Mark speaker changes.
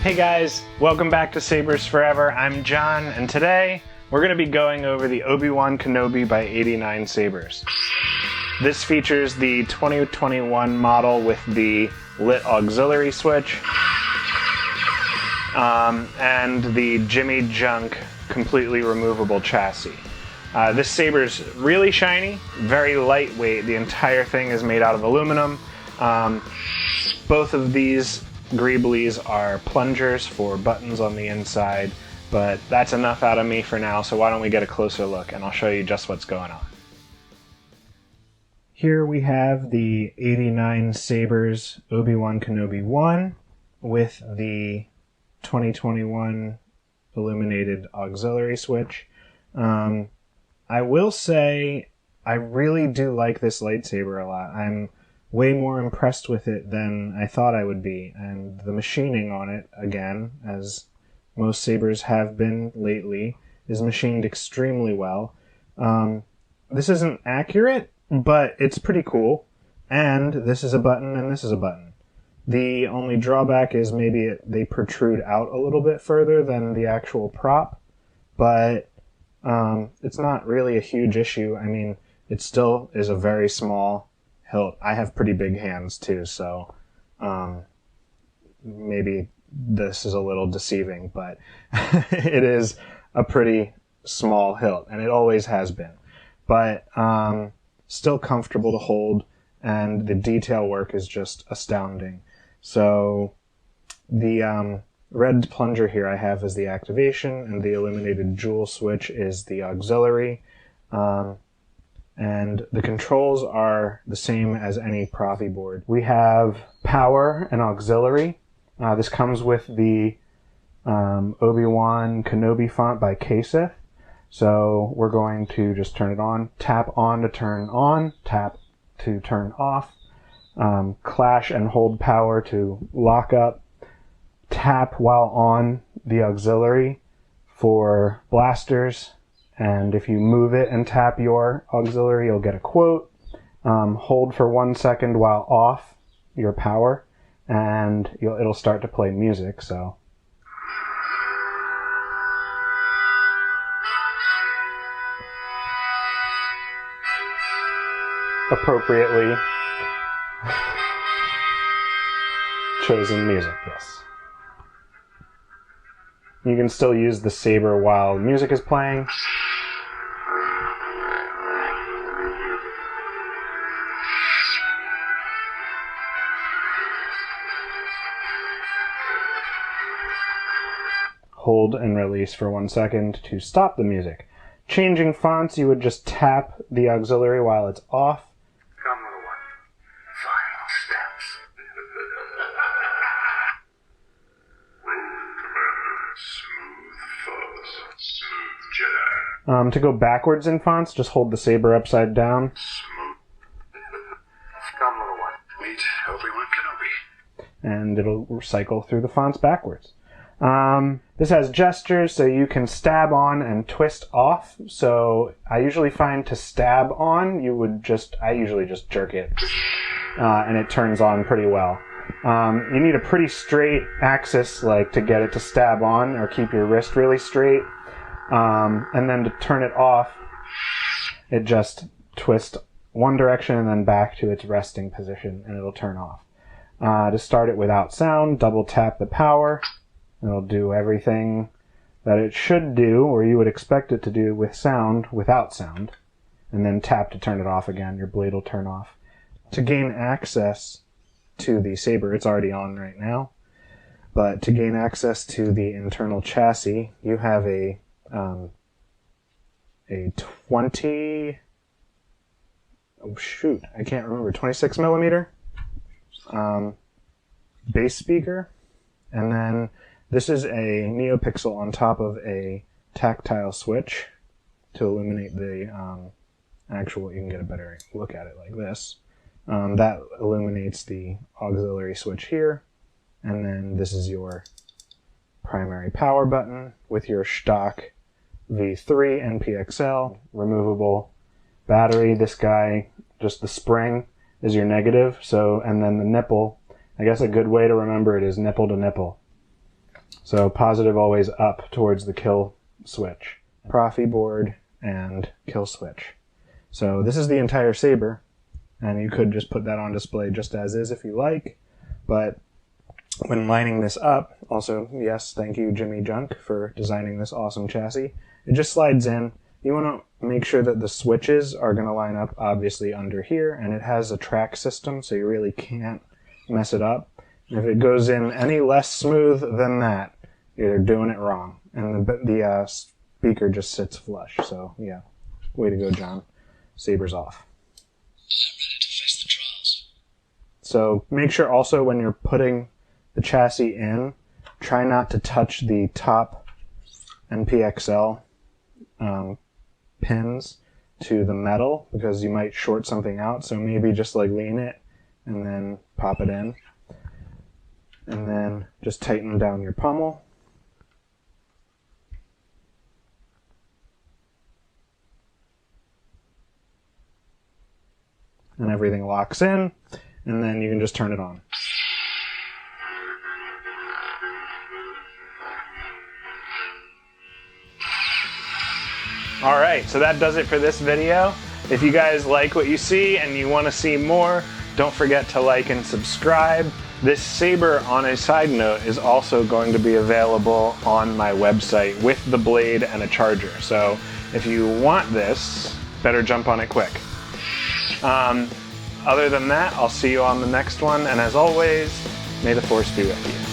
Speaker 1: Hey guys, welcome back to Sabers Forever. I'm John, and today we're going to be going over the Obi-Wan Kenobi by 89 Sabers. This features the 2021 model with the lit auxiliary switch and the Saber Junk completely removable chassis. This saber's really shiny, very lightweight. The entire thing is made out of aluminum. Both of these Greeblies are plungers for buttons on the inside, but that's enough out of me for now, so why don't we get a closer look and I'll show you just what's going on. Here we have the 89 Sabers Obi-Wan Kenobi 1 with the 2021 illuminated auxiliary switch. I will say I really do like this lightsaber a lot. I'm way more impressed with it than I thought I would be, and the machining on it, again, as most sabers have been lately, is machined extremely well. This isn't accurate, but it's pretty cool, and this is a button and this is a button. The only drawback is maybe they protrude out a little bit further than the actual prop, but it's not really a huge issue. I mean, it still is a very small hilt. I have pretty big hands too, so maybe this is a little deceiving, but it is a pretty small hilt, and it always has been. But still comfortable to hold, and the detail work is just astounding. So the red plunger here I have is the activation, and the illuminated jewel switch is the auxiliary. And the controls are the same as any Proffieboard. We have power and auxiliary. This comes with the Obi-Wan Kenobi font by Kaseth. So we're going to just turn it on. Tap on to turn on. Tap to turn off. Clash and hold power to lock up. Tap while on the auxiliary for blasters. And if you move it and tap your auxiliary, you'll get a quote. Hold for 1 second while off your power, and it'll start to play music. So appropriately chosen music, yes. You can still use the saber while music is playing. Hold and release for 1 second to stop the music. Changing fonts, you would just tap the auxiliary while it's off.
Speaker 2: Come, little one. Final steps. Commander, smooth fuzz, smooth Jedi.
Speaker 1: To go backwards in fonts, just hold the saber upside down.
Speaker 2: Smooth. Come, little one. Meet Obi-Wan Kenobi.
Speaker 1: And it'll recycle through the fonts backwards. This has gestures, so you can stab on and twist off. So I usually find to stab on, I usually just jerk it, and it turns on pretty well. You need a pretty straight axis, to get it to stab on, or keep your wrist really straight. And then to turn it off, it just twists one direction and then back to its resting position, and it'll turn off. To start it without sound, double tap the power. It'll do everything that it should do, or you would expect it to do with sound, without sound. And then tap to turn it off again. Your blade will turn off. To gain access to the saber, it's already on right now, but to gain access to the internal chassis, you have a 26 millimeter bass speaker, and then this is a NeoPixel on top of a tactile switch to illuminate the actual, you can get a better look at it like this. That illuminates the auxiliary switch here, and then this is your primary power button with your stock V3 NPXL removable battery. This guy, just the spring, is your negative, and then the nipple, I guess a good way to remember it is nipple to nipple. So positive always up towards the kill switch. Proffieboard and kill switch. So this is the entire saber, and you could just put that on display just as is if you like, but when lining this up, also, yes, thank you Jimmy Junk for designing this awesome chassis, it just slides in. You want to make sure that the switches are going to line up obviously under here, and it has a track system, so you really can't mess it up. And if it goes in any less smooth than that, you're doing it wrong. And the speaker just sits flush, so yeah, way to go, John. Saber's off.
Speaker 2: I'm ready to face the trials.
Speaker 1: So make sure also when you're putting the chassis in, try not to touch the top NPXL pins to the metal, because you might short something out. So maybe just like lean it and then pop it in, and then just tighten down your pommel. And everything locks in, and then you can just turn it on. Alright, so that does it for this video. If you guys like what you see and you want to see more, don't forget to like and subscribe. This saber, on a side note, is also going to be available on my website with the blade and a charger. So if you want this, better jump on it quick. Other than that, I'll see you on the next one, and as always, may the Force be with you.